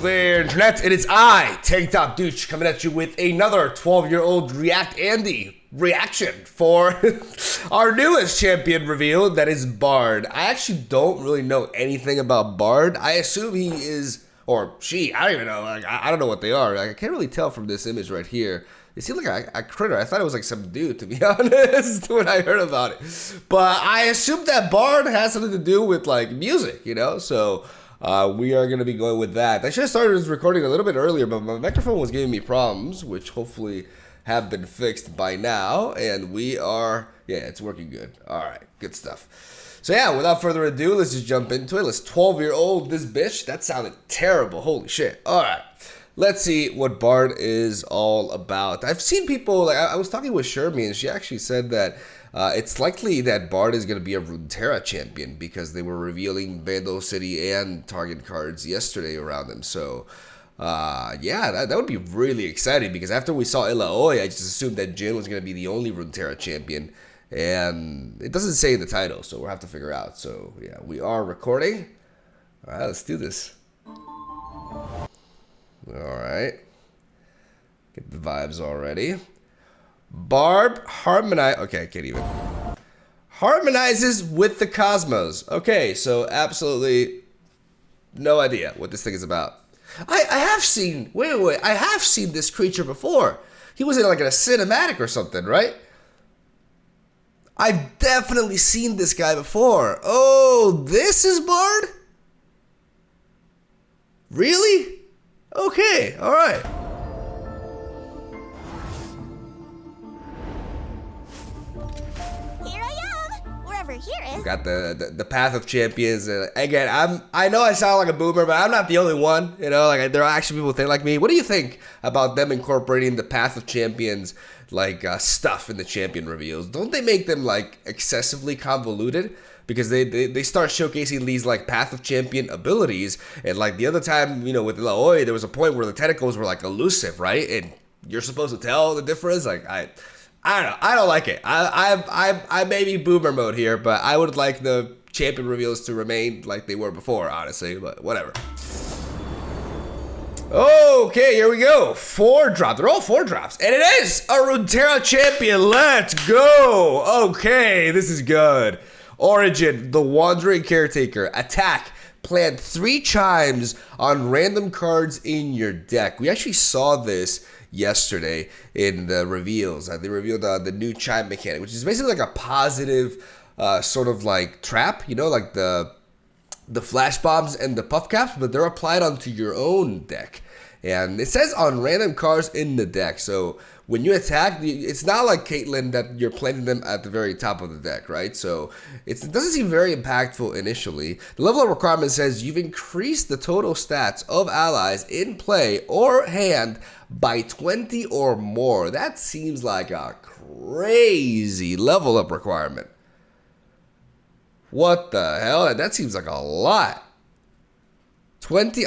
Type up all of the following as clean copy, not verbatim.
there, Internet. It is I, Tank Top Douche, coming at you with another 12-year-old React Andy reaction for our newest champion reveal, that is BARD. I actually don't really know anything about BARD. I assume he is, or she, I don't even know. Like, I don't know what they are. Like, I can't really tell from this image right here. It seemed like a critter. I thought it was like some dude, to be honest, when I heard about it. But I assume that BARD has something to do with like music, you know? So we are going to be going with that. I should have started this recording a little bit earlier, but my microphone was giving me problems, which hopefully have been fixed by now. And we are, yeah, it's working good. All right, good stuff. So yeah, without further ado, let's just jump into it. Let's 12-year-old this bitch. That sounded terrible. Holy shit. All right. Let's see what BARD is all about. I've seen people, like I was talking with Shermie, and she actually said that it's likely that BARD is going to be a Runeterra champion because they were revealing Bando City and Target cards yesterday around them. So, yeah, that would be really exciting because after we saw Ilaoi, I just assumed that Jin was going to be the only Runeterra champion. And it doesn't say in the title, so we'll have to figure out. So, yeah, we are recording. All right, let's do this. Alright. Get the vibes already. BARD harmonize. Okay, I can't even. Harmonizes with the cosmos. Okay, so absolutely no idea what this thing is about. I have seen. Wait. I have seen this creature before. He was in like a cinematic or something, right? I've definitely seen this guy before. Oh, this is BARD? Really? Okay, all right. Here I am. Wherever here is. Got the path of champions. Again, I know I sound like a boomer, but I'm not the only one. You know, like there are actually people who think like me. What do you think about them incorporating the path of champions like stuff in the champion reveals? Don't they make them like excessively convoluted? Because they start showcasing these like path of champion abilities, and like the other time, you know, with Ilaoi, there was a point where the tentacles were like elusive, right? And you're supposed to tell the difference. Like I don't know, I don't like it. I may be boomer mode here, but I would like the champion reveals to remain like they were before, honestly. But whatever. Okay, here we go. 4-drop. They're all 4-drops, and it is a Runeterra champion. Let's go. Okay, this is good. Origin, the Wandering Caretaker. Attack, plant 3 chimes on random cards in your deck. We actually saw this yesterday in the reveals. They revealed the new chime mechanic, which is basically like a positive sort of like trap, you know, like the flash bombs and the puff caps, but they're applied onto your own deck. And it says on random cards in the deck. So when you attack, it's not like Caitlyn that you're planting them at the very top of the deck, right? So it doesn't seem very impactful initially. The level of requirement says you've increased the total stats of allies in play or hand by 20 or more. That seems like a crazy level up requirement. What the hell? That seems like a lot. 20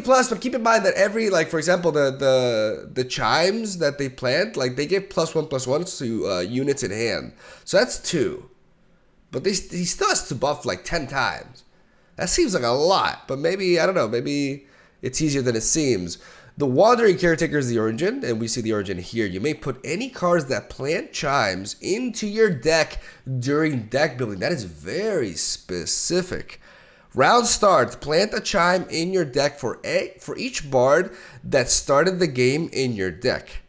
plus, but keep in mind that every, like, for example, the chimes that they plant, like, they give +1/+1 to units in hand. So that's 2. But he still has to buff, like, 10 times. That seems like a lot, but maybe, I don't know, maybe it's easier than it seems. The Wandering Caretaker is the origin, and we see the origin here. You may put any cards that plant chimes into your deck during deck building. That is very specific. Round start, plant a chime in your deck for each BARD that started the game in your deck.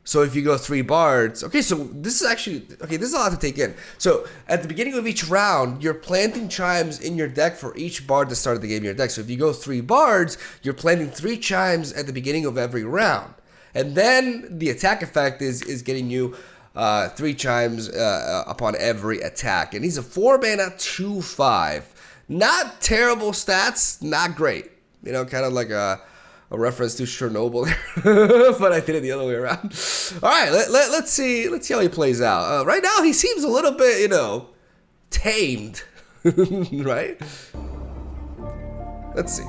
So if you go 3 BARDs, okay, so this is actually, okay, this is a lot to take in. So at the beginning of each round, you're planting chimes in your deck for each BARD that started the game in your deck. So if you go 3 BARDs, you're planting 3 chimes at the beginning of every round. And then the attack effect is getting you 3 chimes upon every attack. And he's a 4-mana 2/5. Not terrible stats, not great. You know, kind of like a reference to Chernobyl, but I did it the other way around. All right, let's see how he plays out. Right now, he seems a little bit, you know, tamed, right? Let's see.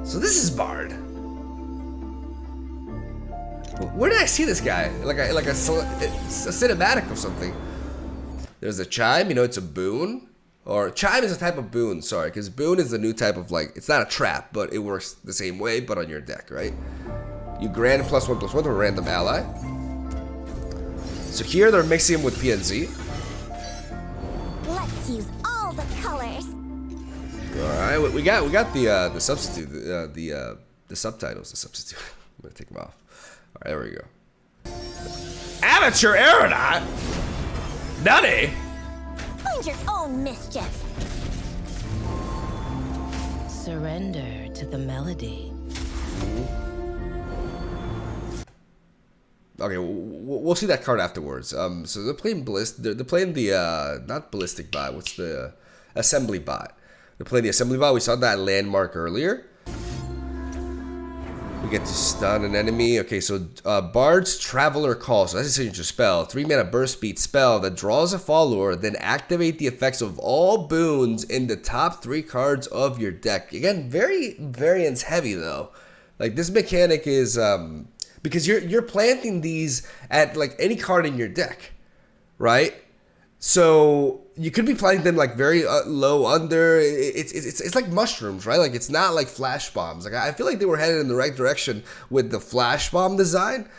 So this is BARD. Where did I see this guy? Like a cinematic or something. There's a chime, you know, it's a boon. Or chime is a type of boon, sorry, because boon is a new type of like, it's not a trap, but it works the same way, but on your deck, right? You grant +1/+1 to a random ally. So here they're mixing them with PNZ. Let's use all the colors. All right, we got the substitute, the subtitles, the substitute. I'm gonna take them off. All right, there we go. Amateur aeronaut, nutty. Find your own mischief. Surrender to the melody. Okay, we'll see that card afterwards. So they're playing they're playing the not ballistic bot. What's the assembly bot? They're playing the assembly bot. We saw that landmark earlier. We get to stun an enemy. Okay, so Bard's Traveler Call. So that's a signature spell. 3-mana burst speed spell that draws a follower, then activate the effects of all boons in the top 3 cards of your deck. Again, very variance heavy though. Like this mechanic is because you're planting these at like any card in your deck, right? So you could be planting them like very low under. It's like mushrooms, right? Like it's not like flash bombs. Like I feel like they were headed in the right direction with the flash bomb design.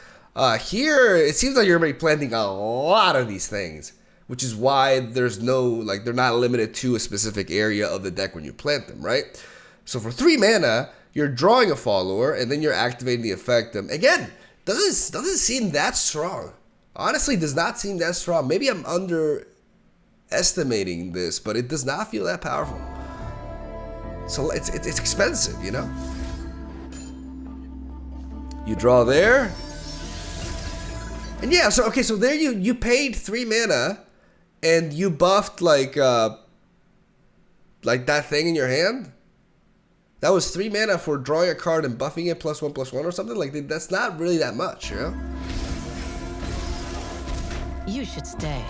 Here it seems like you're already planting a lot of these things, which is why there's no like they're not limited to a specific area of the deck when you plant them, right? So for 3 mana, you're drawing a follower and then you're activating the effect. Again, doesn't seem that strong. Honestly, does not seem that strong. Maybe I'm underestimating this, but it does not feel that powerful. So it's expensive, you know? You draw there. And yeah, so okay, so there you paid 3 mana and you buffed like that thing in your hand. That was 3 mana for drawing a card and buffing it +1/+1 or something. Like that's not really that much, you know? You should stay.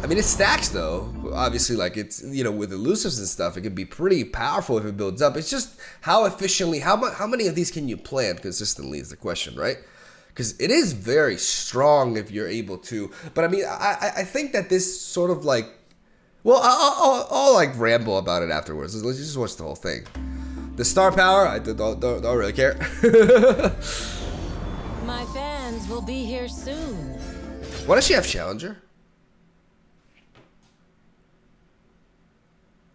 I mean, it stacks though. Obviously, like it's, you know, with elusives and stuff, it can be pretty powerful if it builds up. It's just how efficiently, how many of these can you plant consistently is the question, right? Because it is very strong if you're able to. But I mean, I think that this sort of like, well, I'll like ramble about it afterwards. Let's just watch the whole thing. The star power, I don't really care. My fans will be here soon. Why does she have Challenger?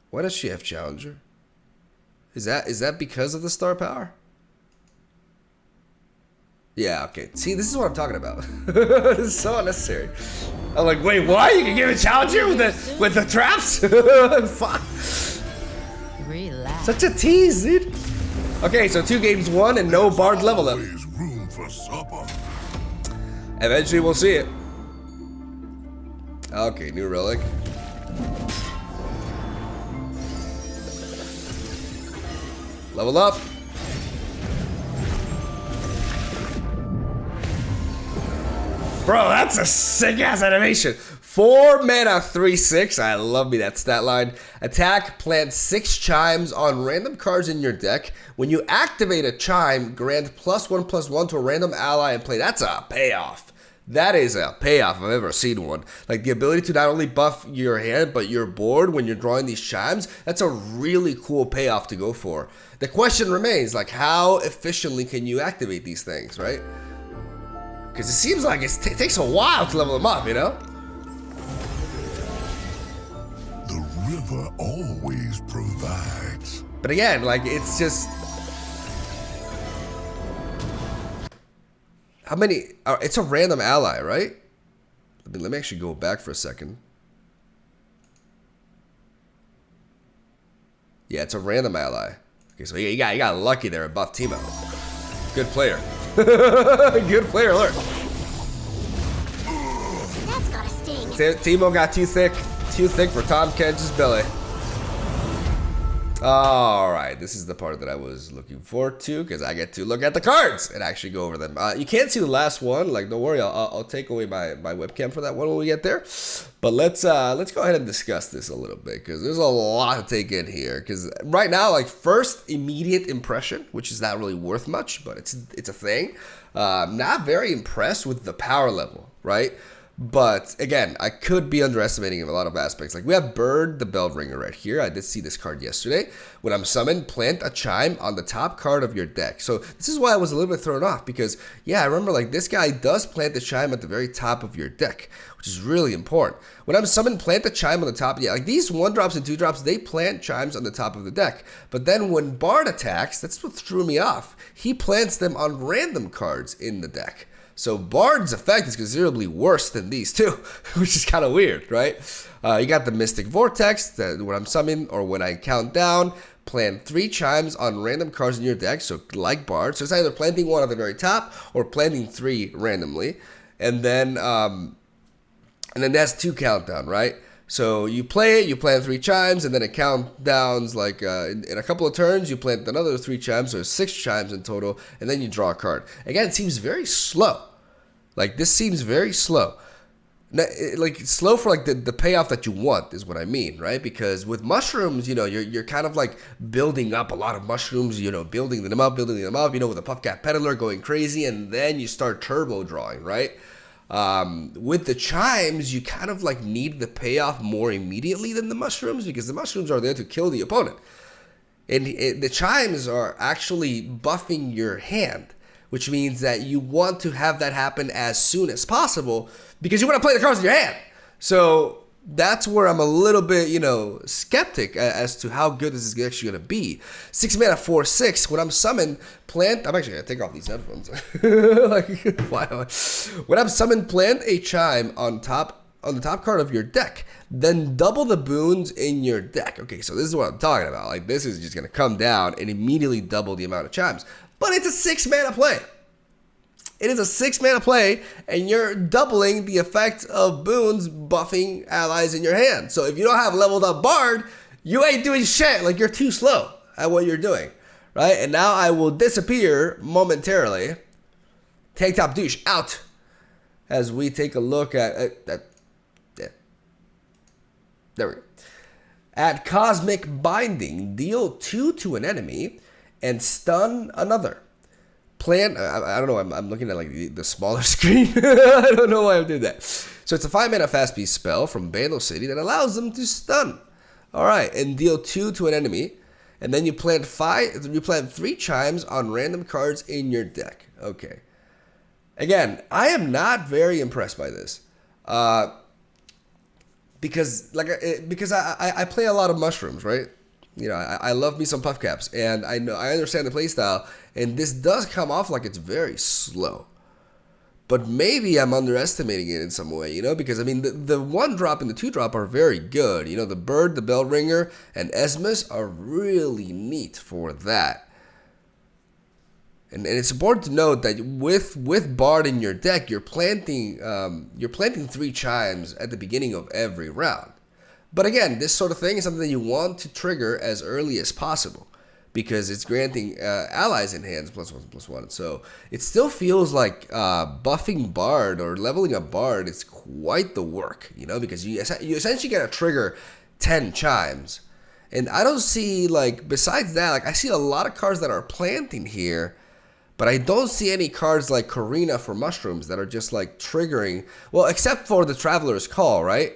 Why does she have Challenger? Is that because of the star power? Yeah, okay. See, this is what I'm talking about. This is so unnecessary. I'm like, wait, what? You can give a Challenger with the traps? Fuck. Relax. Such a tease, dude. Okay, so 2 games won and no Bard level up. Room for supper. Eventually we'll see it. Okay, new relic. Level up. Bro, that's a sick ass animation. 4 mana 3/6. I love me that stat line. Attack, plant 6 chimes on random cards in your deck. When you activate a chime, grant +1/+1 to a random ally and play. That's a payoff. That is a payoff if I've ever seen one. Like the ability to not only buff your hand, but your board when you're drawing these chimes. That's a really cool payoff to go for. The question remains, like, how efficiently can you activate these things, right? Because it seems like it takes a while to level them up, you know? The river always provides. But again, like, it's just... How many... It's a random ally, right? Let me actually go back for a second. Yeah, it's a random ally. Okay, so you got lucky there at buff Teemo. Good player. Good player alert. That's gotta sting. Teemo got too thick for Tom Kench's belly. All right, this is the part that I was looking forward to because I get to look at the cards and actually go over them. You can't see the last one. Like, don't worry, I'll take away my webcam for that one when we get there. But let's go ahead and discuss this a little bit because there's a lot to take in here. Because right now, like, first immediate impression, which is not really worth much, but it's a thing. Not very impressed with the power level, right? But again, I could be underestimating in a lot of aspects. Like we have BARD, the bell ringer right here. I did see this card yesterday. When I'm summoned, plant a chime on the top card of your deck. So this is why I was a little bit thrown off because yeah, I remember like this guy does plant the chime at the very top of your deck, which is really important. When I'm summoned, plant the chime on the top. Yeah, like these 1-drops and 2-drops, they plant chimes on the top of the deck. But then when BARD attacks, that's what threw me off. He plants them on random cards in the deck. So BARD's effect is considerably worse than these two, which is kind of weird, right? You got the Mystic Vortex that when I'm summoned or when I count down, plant 3 chimes on random cards in your deck, so like BARD. So it's either planting one at the very top or planting 3 randomly. And then that's 2 countdown, right? So you play it, you plant 3 chimes, and then it countdowns like in a couple of turns, you plant another 3 chimes, so 6 chimes in total, and then you draw a card. Again, it seems very slow. Like this seems very slow. Like slow for like the payoff that you want is what I mean, right? Because with mushrooms, you know, you're kind of like building up a lot of mushrooms, you know, building them up, you know, with a Puffcat Peddler going crazy, and then you start turbo drawing, right? With the chimes, you kind of like need the payoff more immediately than the mushrooms because the mushrooms are there to kill the opponent. And the chimes are actually buffing your hand, which means that you want to have that happen as soon as possible because you want to play the cards in your hand. So that's where I'm a little bit, you know, skeptic as to how good this is actually going to be. 6 mana, 4/6. When I'm summoned, plant. I'm actually going to take off these headphones. Like, why? When I'm summoned, plant a chime on the top card of your deck. Then double the boons in your deck. Okay, so this is what I'm talking about. Like, this is just going to come down and immediately double the amount of chimes. But it's a 6 mana play. It is a 6 mana play, and you're doubling the effect of boons buffing allies in your hand. So if you don't have leveled up BARD, you ain't doing shit. Like you're too slow at what you're doing, right? And now I will disappear momentarily. Tank Top Douche out as we take a look at that. There we go. At Cosmic Binding, deal 2 to an enemy and stun another. Plant, I don't know, I'm looking at like the smaller screen. I don't know why I did that. So it's a 5 mana fast beast spell from Bando City that allows them to stun. All right, and deal 2 to an enemy. And then you plant 3 chimes on random cards in your deck. Okay. Again, I am not very impressed by this. Because I play a lot of mushrooms, right? You know, I love me some puff caps, and I understand the playstyle, and this does come off like it's very slow. But maybe I'm underestimating it in some way, you know, because I mean the 1-drop and the 2-drop are very good. You know, the BARD, the Bell Ringer, and Esmus are really neat for that. And it's important to note that with BARD in your deck, you're planting 3 chimes at the beginning of every round. But again, this sort of thing is something that you want to trigger as early as possible because it's granting allies in hands +1/+1. So it still feels like buffing BARD or leveling up BARD is quite the work, you know, because you essentially get to trigger 10 chimes. And I don't see, like, besides that, like, I see a lot of cards that are planting here, but I don't see any cards like Karina for mushrooms that are just like triggering, well, except for the Traveler's Call, right?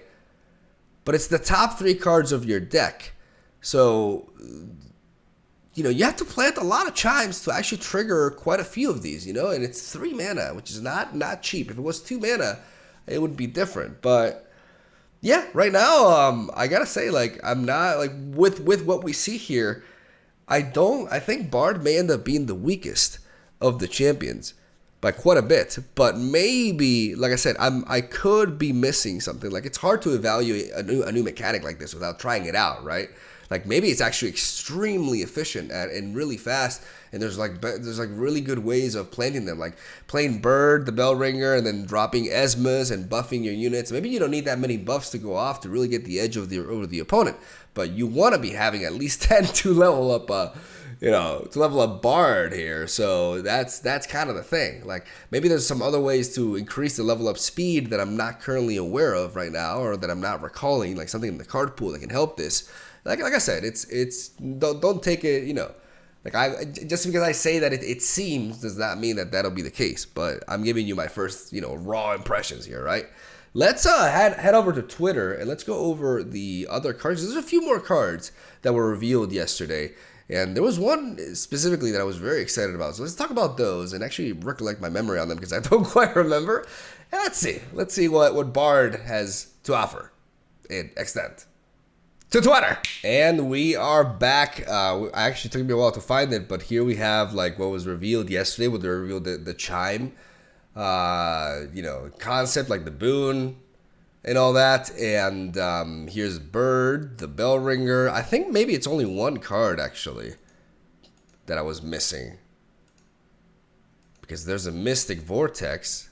But it's the top 3 cards of your deck. So, you know, you have to plant a lot of chimes to actually trigger quite a few of these, you know? And it's 3 mana, which is not cheap. If it was 2 mana, it would be different. But, yeah, right now, I gotta say, like, I'm not, like, with what we see here, I think BARD may end up being the weakest of the champions by quite a bit, but maybe, like I said, I could be missing something. Like, it's hard to evaluate a new mechanic like this without trying it out, right? Like maybe it's actually extremely efficient and really fast, and there's like really good ways of planting them, like playing Bird, the Bell Ringer, and then dropping Esmas and buffing your units. Maybe you don't need that many buffs to go off to really get the edge over the opponent, but you want to be having at least 10 to level up to level up Bard here. So that's kind of the thing. Like maybe there's some other ways to increase the level up speed that I'm not currently aware of right now, or that I'm not recalling, like something in the card pool that can help this. Like I said, it's don't take it, like just because I say that it seems does not mean that that'll be the case. But I'm giving you my first, raw impressions here, right? Let's head over to Twitter and let's go over the other cards. There's a few more cards that were revealed yesterday, and there was one specifically that I was very excited about. So let's talk about those and actually recollect my memory on them, because I don't quite remember. And let's see what Bard has to offer in extent. To Twitter. And we are back. Actually took me a while to find it, but here we have like what was revealed yesterday, when they revealed the chime, concept, like the boon and all that. And here's Bird, the Bell Ringer. I think maybe it's only one card actually that I was missing, because there's a Mystic Vortex.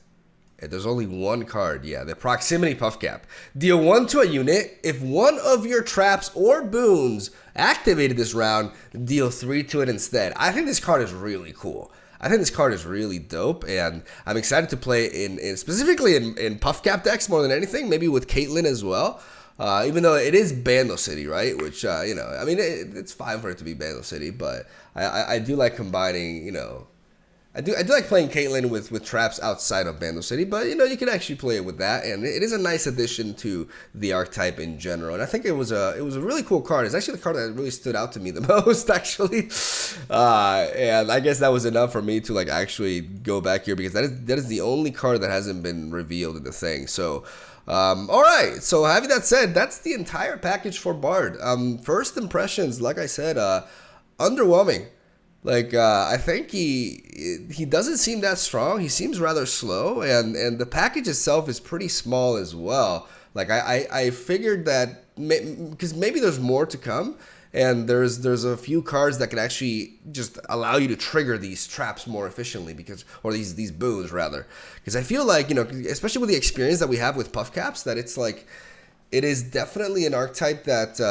There's only one card, yeah, the Proximity Puff Cap. Deal 1 to a unit. If one of your traps or boons activated this round, deal 3 to it instead. I think this card is really cool. I think this card is really dope, and I'm excited to play in specifically in Puff Cap decks more than anything, maybe with Caitlyn as well. Even though it is Bando City, right? Which, it's fine for it to be Bando City, but I do like combining, I do like playing Caitlyn with traps outside of Bando City, but you can actually play it with that, and it is a nice addition to the archetype in general. And I think it was a really cool card. It's actually the card that really stood out to me the most, actually. And I guess that was enough for me to like actually go back here, because that is the only card that hasn't been revealed in the thing. So all right, so having that said, that's the entire package for Bard. First impressions, like I said, underwhelming. Like, I think he doesn't seem that strong. He seems rather slow, and the package itself is pretty small as well. Like, I figured that, because maybe there's more to come, and there's a few cards that can actually just allow you to trigger these traps more efficiently, or these boons, rather. Because I feel like, especially with the experience that we have with Puff Caps, that it's like, it is definitely an archetype that,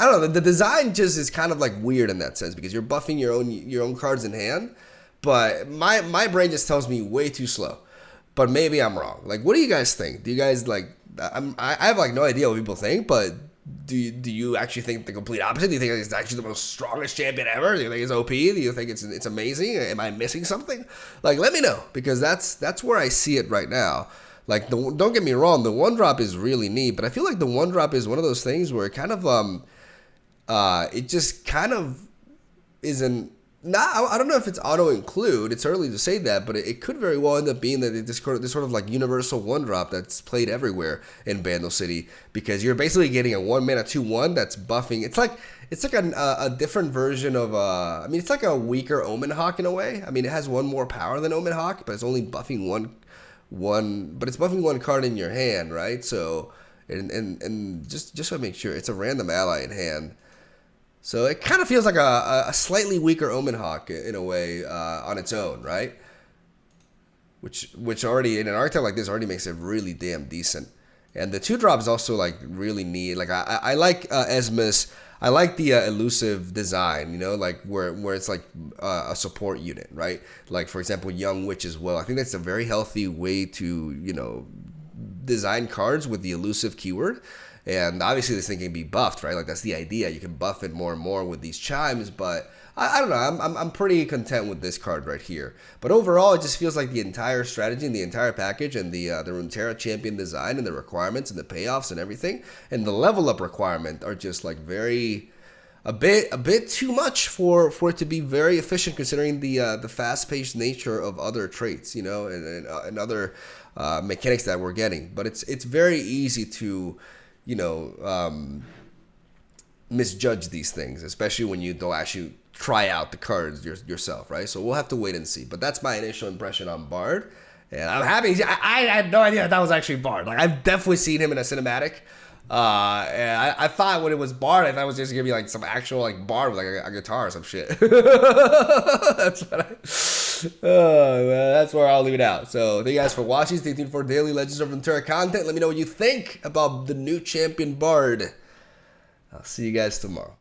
I don't know, the design just is kind of like weird in that sense, because you're buffing your own cards in hand, but my brain just tells me way too slow. But maybe I'm wrong. Like, what do you guys think? Do you guys like? I have like no idea what people think, but do you actually think the complete opposite? Do you think it's actually the most strongest champion ever? Do you think it's OP? Do you think it's amazing? Am I missing something? Like, let me know, because that's where I see it right now. Like, don't get me wrong, the 1-drop is really neat, but I feel like the 1-drop is one of those things where it kind of it just kind of isn't. I don't know if it's auto-include. It's early to say that, but it could very well end up being that this sort of like universal 1-drop that's played everywhere in Bando City, because you're basically getting a 1-mana 2/1 that's buffing. It's like a different version of it's like a weaker Omen Hawk in a way. I mean, it has one more power than Omen Hawk, but it's only buffing but it's buffing one card in your hand, right? So and just to make sure, it's a random ally in hand. So it kind of feels like a slightly weaker Omen Hawk in a way on its own, right? Which already, in an archetype like this, already makes it really damn decent. And the 2-drop is also like really neat. Like I like Esmus. I like the elusive design, like where it's like a support unit, right? Like, for example, Young Witch as well. I think that's a very healthy way to, design cards with the elusive keyword. And obviously this thing can be buffed, right? Like, that's the idea. You can buff it more and more with these chimes, but I don't know. I'm pretty content with this card right here. But overall, it just feels like the entire strategy and the entire package, and the Runeterra champion design and the requirements and the payoffs and everything, and the level up requirement are just like a bit too much for it to be very efficient, considering the fast paced nature of other traits, and other mechanics that we're getting. But it's very easy to misjudge these things, especially when you don't actually try out the cards yourself, right? So we'll have to wait and see. But that's my initial impression on Bard, and I'm happy. I had no idea that was actually Bard. Like, I've definitely seen him in a cinematic, And I thought when it was BARD, I thought it was just gonna be like some actual like BARD with like a guitar or some shit. That's what oh man, that's where I'll leave it out. So thank you guys for watching. Stay tuned for daily Legends of Runeterra content. Let me know what you think about the new champion BARD. I'll see you guys tomorrow.